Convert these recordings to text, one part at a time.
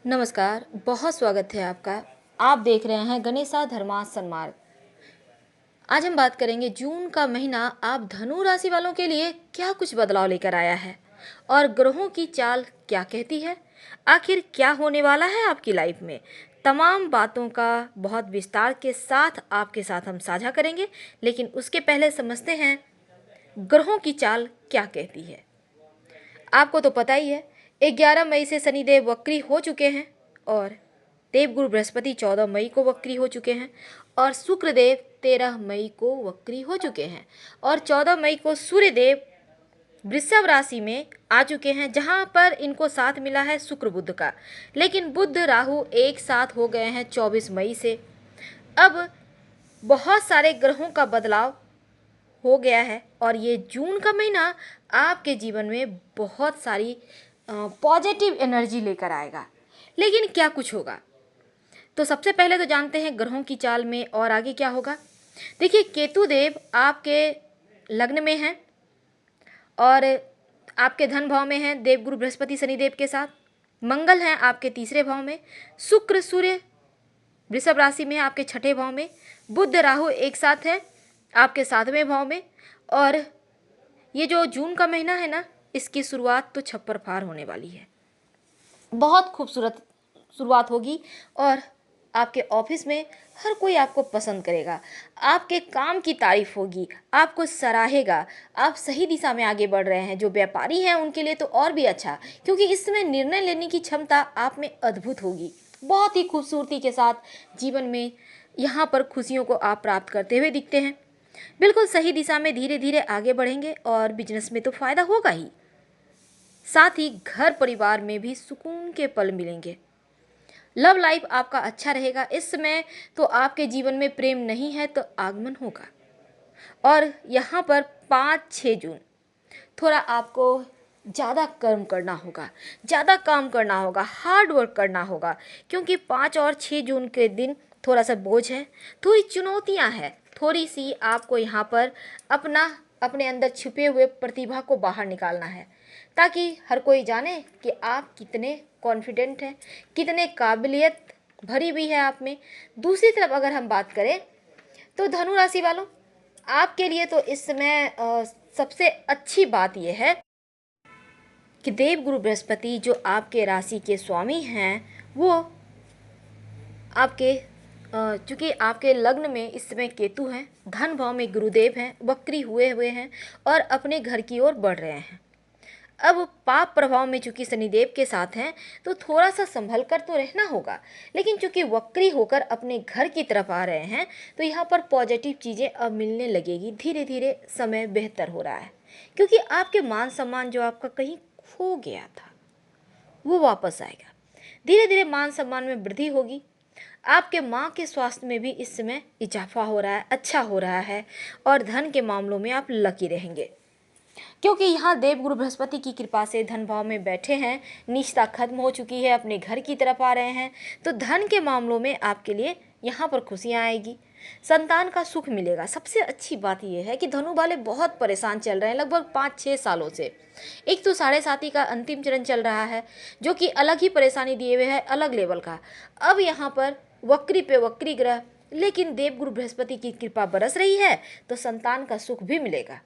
नमस्कार, बहुत स्वागत है आपका। आप देख रहे हैं गणेशा धर्मा सन्मार्ग। आज हम बात करेंगे जून का महीना आप धनु राशि वालों के लिए क्या कुछ बदलाव लेकर आया है और ग्रहों की चाल क्या कहती है। आखिर क्या होने वाला है आपकी लाइफ में। तमाम बातों का बहुत विस्तार के साथ आपके साथ हम साझा करेंगे, लेकिन उसके पहले समझते हैं ग्रहों की चाल क्या कहती है। आपको तो पता ही है, 11 मई से शनिदेव वक्री हो चुके हैं और देवगुरु बृहस्पति 14 मई को वक्री हो चुके हैं और शुक्रदेव 13 मई को वक्री हो चुके हैं और 14 मई को सूर्यदेव वृषभ राशि में आ चुके हैं, जहां पर इनको साथ मिला है शुक्र बुध का। लेकिन बुध राहु एक साथ हो गए हैं 24 मई से। अब बहुत सारे ग्रहों का बदलाव हो गया है और ये जून का महीना आपके जीवन में बहुत सारी पॉजिटिव एनर्जी लेकर आएगा। लेकिन क्या कुछ होगा, तो सबसे पहले तो जानते हैं ग्रहों की चाल में और आगे क्या होगा। देखिए, केतु देव आपके लग्न में हैं और आपके धन भाव में हैं देवगुरु बृहस्पति शनिदेव के साथ। मंगल हैं आपके तीसरे भाव में, शुक्र सूर्य वृषभ राशि में आपके छठे भाव में, बुध राहु एक साथ है आपके सातवें भाव में। और ये जो जून का महीना है ना, इसकी शुरुआत तो छप्पर फाड़ होने वाली है। बहुत खूबसूरत शुरुआत होगी और आपके ऑफिस में हर कोई आपको पसंद करेगा, आपके काम की तारीफ होगी, आपको सराहेगा। आप सही दिशा में आगे बढ़ रहे हैं। जो व्यापारी हैं उनके लिए तो और भी अच्छा, क्योंकि इस समय निर्णय लेने की क्षमता आप में अद्भुत होगी। बहुत ही खूबसूरती के साथ जीवन में यहाँ पर खुशियों को आप प्राप्त करते हुए दिखते हैं। बिल्कुल सही दिशा में धीरे धीरे आगे बढ़ेंगे और बिजनेस में तो फायदा होगा ही, साथ ही घर परिवार में भी सुकून के पल मिलेंगे। लव लाइफ आपका अच्छा रहेगा। इस समय तो आपके जीवन में प्रेम नहीं है तो आगमन होगा। और यहाँ पर 5-6 जून थोड़ा आपको ज़्यादा कर्म करना होगा, ज़्यादा काम करना होगा, हार्ड वर्क करना होगा, क्योंकि 5 और 6 जून के दिन थोड़ा सा बोझ है, थोड़ी चुनौतियाँ हैं। थोड़ी सी आपको यहाँ पर अपने अंदर छुपे हुए प्रतिभा को बाहर निकालना है, ताकि हर कोई जाने कि आप कितने कॉन्फिडेंट हैं, कितने काबिलियत भरी हुई है आप में। दूसरी तरफ अगर हम बात करें तो धनु राशि वालों, आपके लिए तो इस समय सबसे अच्छी बात यह है कि देवगुरु बृहस्पति जो आपके राशि के स्वामी हैं, वो आपके चूँकि आपके लग्न में इस समय केतु हैं, धन भाव में गुरुदेव हैं, वक्री हुए हैं और अपने घर की ओर बढ़ रहे हैं। अब पाप प्रभाव में चूंकि शनिदेव के साथ हैं तो थोड़ा सा संभल कर तो रहना होगा, लेकिन चूंकि वक्री होकर अपने घर की तरफ आ रहे हैं तो यहाँ पर पॉजिटिव चीज़ें अब मिलने लगेगी। धीरे धीरे समय बेहतर हो रहा है, क्योंकि आपके मान सम्मान जो आपका कहीं खो गया था वो वापस आएगा। धीरे धीरे मान सम्मान में वृद्धि होगी। आपके माँ के स्वास्थ्य में भी इस समय इजाफा हो रहा है, अच्छा हो रहा है और धन के मामलों में आप लकी रहेंगे, क्योंकि यहाँ देवगुरु बृहस्पति की कृपा से धन भाव में बैठे हैं, नीचता खत्म हो चुकी है, अपने घर की तरफ आ रहे हैं। तो धन के मामलों में आपके लिए यहाँ पर खुशियाँ आएगी, संतान का सुख मिलेगा। सबसे अच्छी बात यह है कि धनु वाले बहुत परेशान चल रहे हैं लगभग 5-6 सालों से। एक तो 7.5 का अंतिम चरण चल रहा है, जो कि अलग ही परेशानी दिए हुए है, अलग लेवल का। अब यहाँ पर वक्री पे वक्री ग्रह, लेकिन देवगुरु बृहस्पति की कृपा बरस रही है तो संतान का सुख भी मिलेगा।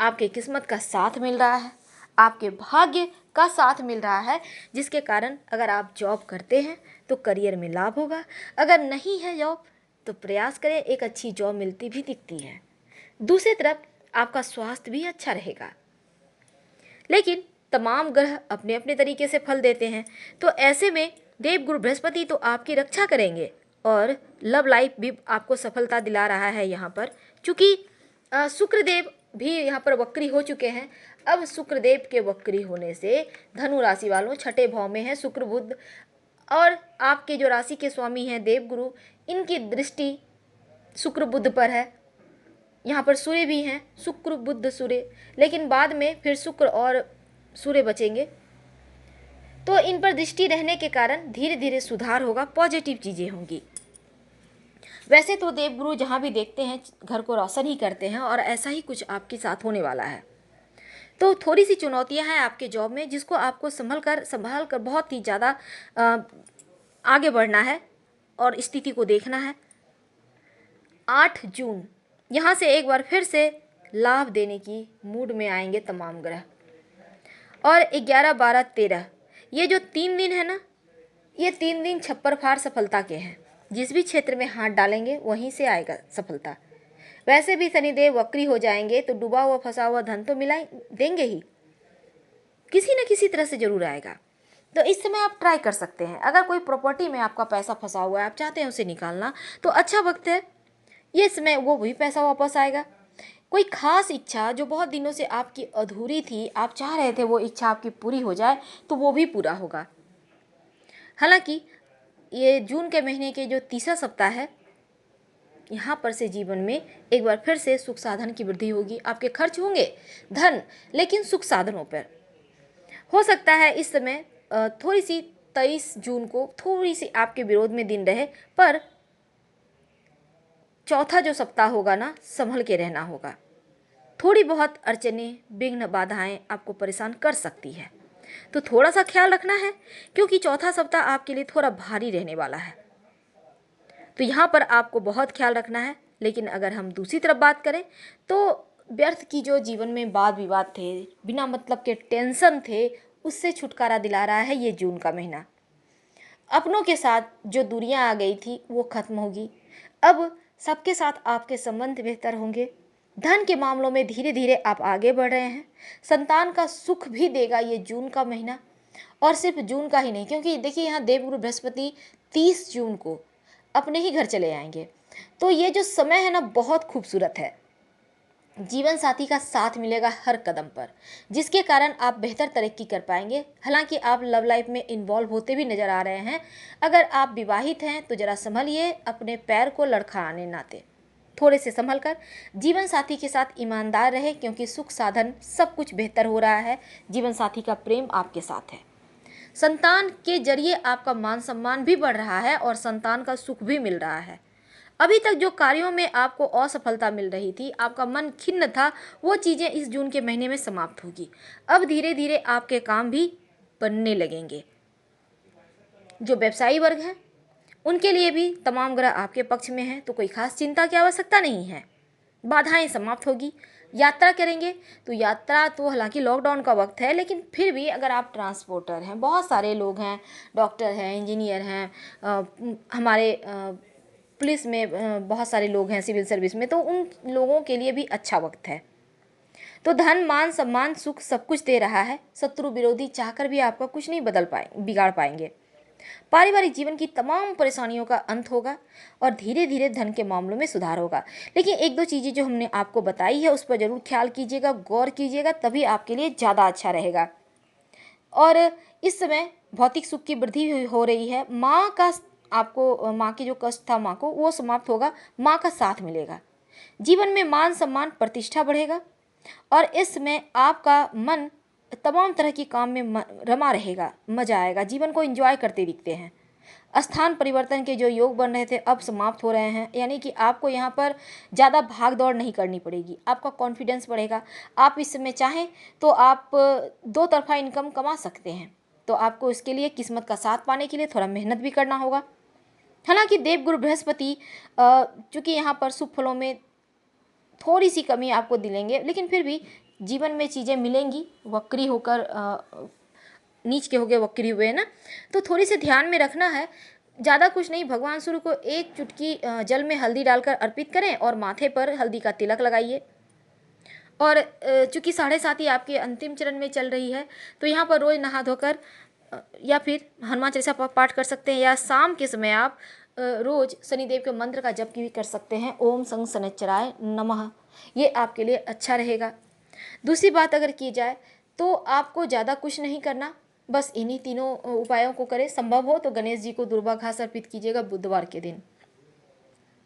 आपके किस्मत का साथ मिल रहा है, आपके भाग्य का साथ मिल रहा है, जिसके कारण अगर आप जॉब करते हैं तो करियर में लाभ होगा। अगर नहीं है जॉब तो प्रयास करें, एक अच्छी जॉब मिलती भी दिखती है। दूसरी तरफ आपका स्वास्थ्य भी अच्छा रहेगा। लेकिन तमाम ग्रह अपने अपने तरीके से फल देते हैं, तो ऐसे में देवगुरु बृहस्पति तो आपकी रक्षा करेंगे और लव लाइफ भी आपको सफलता दिला रहा है। यहाँ पर चूँकि शुक्रदेव भी यहाँ पर वक्री हो चुके हैं। अब शुक्रदेव के वक्री होने से धनु राशि वालों छठे भाव में है शुक्र बुध, और आपके जो राशि के स्वामी हैं देवगुरु, इनकी दृष्टि शुक्र बुध पर है। यहाँ पर सूर्य भी हैं, शुक्र बुध सूर्य, लेकिन बाद में फिर शुक्र और सूर्य बचेंगे। तो इन पर दृष्टि रहने के कारण धीरे धीरे सुधार होगा, पॉजिटिव चीज़ें होंगी। वैसे तो देवगुरु जहाँ भी देखते हैं घर को रोशन ही करते हैं, और ऐसा ही कुछ आपके साथ होने वाला है। तो थोड़ी सी चुनौतियां हैं आपके जॉब में, जिसको आपको संभाल कर बहुत ही ज़्यादा आगे बढ़ना है और स्थिति को देखना है। 8 जून यहाँ से एक बार फिर से लाभ देने की मूड में आएंगे तमाम ग्रह। और 11, 12, 13 ये जो 3 दिन है ना, ये 3 दिन छप्पर फाड़ सफलता के हैं। जिस भी क्षेत्र में हाथ डालेंगे वहीं से आएगा सफलता। वैसे भी शनिदेव वक्री हो जाएंगे तो डूबा हुआ फंसा हुआ धन तो मिला देंगे ही, किसी न किसी तरह से जरूर आएगा। तो इस समय आप ट्राई कर सकते हैं। अगर कोई प्रॉपर्टी में आपका पैसा फंसा हुआ है, आप चाहते हैं उसे निकालना, तो अच्छा वक्त है ये समय, वो भी पैसा वापस आएगा। कोई खास इच्छा जो बहुत दिनों से आपकी अधूरी थी, आप चाह रहे थे वो इच्छा आपकी पूरी हो जाए, तो वो भी पूरा होगा। हालांकि ये जून के महीने के जो तीसरा सप्ताह है, यहाँ पर से जीवन में एक बार फिर से सुख साधन की वृद्धि होगी। आपके खर्च होंगे धन, लेकिन सुख साधनों पर हो सकता है। इस समय थोड़ी सी 23 जून को थोड़ी सी आपके विरोध में दिन रहे, पर चौथा जो सप्ताह होगा ना, संभल के रहना होगा। थोड़ी बहुत अड़चने, विघ्न, बाधाएं आपको परेशान कर सकती है, तो थोड़ा सा ख्याल रखना है, क्योंकि चौथा सप्ताह आपके लिए थोड़ा भारी रहने वाला है। तो यहाँ पर आपको बहुत ख्याल रखना है। लेकिन अगर हम दूसरी तरफ बात करें तो व्यर्थ की जो जीवन में वाद विवाद थे, बिना मतलब के टेंशन थे, उससे छुटकारा दिला रहा है ये जून का महीना। अपनों के साथ जो दूरियां आ गई थी वो खत्म होगी। अब सबके साथ आपके संबंध बेहतर होंगे। धन के मामलों में धीरे धीरे आप आगे बढ़ रहे हैं। संतान का सुख भी देगा ये जून का महीना। और सिर्फ जून का ही नहीं, क्योंकि देखिए यहाँ देवगुरु बृहस्पति 30 जून को अपने ही घर चले आएंगे। तो ये जो समय है ना, बहुत खूबसूरत है। जीवन साथी का साथ मिलेगा हर कदम पर, जिसके कारण आप बेहतर तरक्की कर पाएंगे। हालांकि आप लव लाइफ में इन्वॉल्व होते भी नजर आ रहे हैं। अगर आप विवाहित हैं तो जरा संभलिए, अपने पैर को लड़खड़ाने नाते थोड़े से संभल कर जीवन साथी के साथ ईमानदार रहे, क्योंकि सुख साधन सब कुछ बेहतर हो रहा है। जीवन साथी का प्रेम आपके साथ है। संतान के जरिए आपका मान सम्मान भी बढ़ रहा है और संतान का सुख भी मिल रहा है। अभी तक जो कार्यों में आपको असफलता मिल रही थी, आपका मन खिन्न था, वो चीज़ें इस जून के महीने में समाप्त होगी। अब धीरे धीरे आपके काम भी बनने लगेंगे। जो व्यवसायी वर्ग हैं उनके लिए भी तमाम ग्रह आपके पक्ष में हैं, तो कोई खास चिंता की आवश्यकता नहीं है। बाधाएं समाप्त होगी। यात्रा करेंगे तो यात्रा तो हालांकि लॉकडाउन का वक्त है, लेकिन फिर भी अगर आप ट्रांसपोर्टर हैं, बहुत सारे लोग हैं, डॉक्टर हैं, इंजीनियर हैं, हमारे पुलिस में बहुत सारे लोग हैं, सिविल सर्विस में, तो उन लोगों के लिए भी अच्छा वक्त है। तो धन, मान, सम्मान, सुख सब कुछ दे रहा है। शत्रु विरोधी चाहकर भी आपका कुछ नहीं बिगाड़ पाएंगे। पारिवारिक जीवन की तमाम परेशानियों का अंत होगा और धीरे धीरे धन के मामलों में सुधार होगा। लेकिन एक दो चीज़ें जो हमने आपको बताई है उस पर जरूर ख्याल कीजिएगा, गौर कीजिएगा, तभी आपके लिए ज़्यादा अच्छा रहेगा। और इस समय भौतिक सुख की वृद्धि हो रही है। माँ का आपको, माँ की जो कष्ट था माँ को, वो समाप्त होगा। माँ का साथ मिलेगा। जीवन में मान, सम्मान, प्रतिष्ठा बढ़ेगा और इसमें आपका मन तमाम तरह की काम में रमा रहेगा, मजा आएगा, जीवन को एंजॉय करते दिखते हैं। स्थान परिवर्तन के जो योग बन रहे थे अब समाप्त हो रहे हैं, यानी कि आपको यहाँ पर ज़्यादा भाग दौड़ नहीं करनी पड़ेगी। आपका कॉन्फिडेंस बढ़ेगा। आप इस समय चाहें तो आप दो तरफा इनकम कमा सकते हैं। तो आपको इसके लिए किस्मत का साथ पाने के लिए थोड़ा मेहनत भी करना होगा। हालांकि देवगुरु बृहस्पति चूँकि यहाँ पर शुभ फलों में थोड़ी सी कमी आपको दिलेंगे, लेकिन फिर भी जीवन में चीज़ें मिलेंगी। वक्री होकर नीच के हो गए, वक्री हुए ना, तो थोड़ी सी ध्यान में रखना है। ज़्यादा कुछ नहीं, भगवान सूर्य को एक चुटकी जल में हल्दी डालकर अर्पित करें और माथे पर हल्दी का तिलक लगाइए। और चूँकि 7:30 आपके अंतिम चरण में चल रही है, तो यहाँ पर रोज़ नहा धोकर या फिर हनुमान चालीसा पाठ कर सकते हैं, या शाम के समय आप रोज शनिदेव के मंत्र का जप भी कर सकते हैं। ओम संग शनिश्चराय नमः, ये आपके लिए अच्छा रहेगा। दूसरी बात अगर की जाए तो आपको ज़्यादा कुछ नहीं करना, बस इन्हीं तीनों उपायों को करें। संभव हो तो गणेश जी को दुर्वा घास अर्पित कीजिएगा बुधवार के दिन।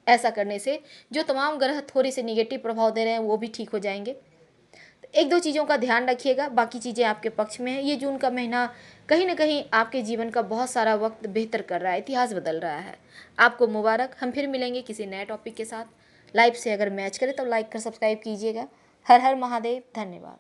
ऐसा करने से जो तमाम ग्रह थोड़े से निगेटिव प्रभाव दे रहे हैं वो भी ठीक हो जाएंगे। एक दो चीज़ों का ध्यान रखिएगा, बाकी चीज़ें आपके पक्ष में है। ये जून का महीना कहीं ना कहीं आपके जीवन का बहुत सारा वक्त बेहतर कर रहा है, इतिहास बदल रहा है। आपको मुबारक। हम फिर मिलेंगे किसी नए टॉपिक के साथ। लाइव से अगर मैच करें तो लाइक कर सब्सक्राइब कीजिएगा। हर हर महादेव। धन्यवाद।